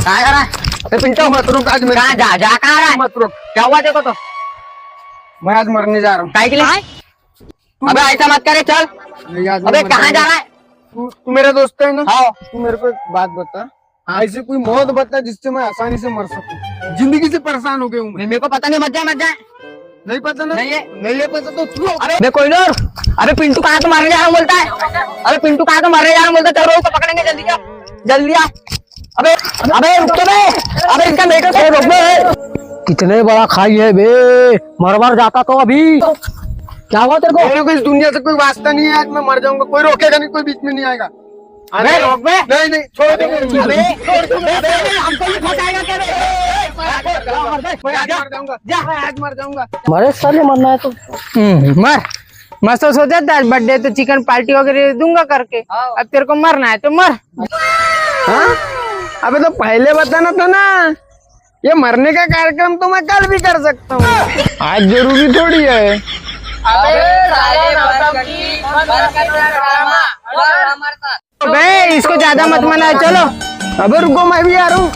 कहाँ जा रहा है? पिंटू मत रुक आज मेरे। कहाँ जा जा कहाँ रहा है? मत रुक, क्या हुआ देखो तो? मैं आज मरने जा रहा हूँ। काय के लिए? अबे ऐसा मत करे, चल। नहीं, आज अबे मैं कहाँ मरने जा रहा है? तू मेरा दोस्त है ना। हाँ। तू मेरे को एक बात बता। हाँ। ऐसी कोई मौत बता जिससे मैं आसानी से मर सकूं। जिंदगी से परेशान हो गया हूँ मैं। मेरे को पता नहीं, मत जाए मत जाए। नहीं पता ना? नहीं है। नहीं है पता तो तू। अबे कोई नूर, अबे पिंटू कहाँ तो मारने जा रहा हूँ बोलता है। अबे पिंटू कहाँ तो मारने जा रहा हूँ बोलता है। चलो उसको पकड़ेंगे, जल्दी जा, जल्दी आ। अबे अबे रुक तो बे, अबे इसका मेटर से रोक बे। कितने बड़ा खाई है बे, मर मर जाता तो अभी। क्या हुआ तेरे को? मेरे को इस दुनिया से कोई वास्ता नहीं है। आज मैं मर जाऊंगा, कोई रोकेगा नहीं, कोई बीच में नहीं आएगा। अबे रोक बे। नहीं नहीं, छोड़ दे। अबे हमको भी फंसाएगा क्या बे? मैं आज मर जाऊंगा। जा आज मर जाऊंगा। मरे साले, मरना है तो मर। मैं तो सोचा था आज बर्थडे तो चिकन पार्टी वगैरह दूंगा करके। अब तेरे को मरना है तो मर। हाँ? अबे तो पहले बताना था ना। ये मरने का कार्यक्रम तो मैं कल भी कर सकता हूँ, आज जरूरी थोड़ी है। बे इसको ज्यादा मत मना, चलो। अबे रुको, मैं भी आ रहा हूँ।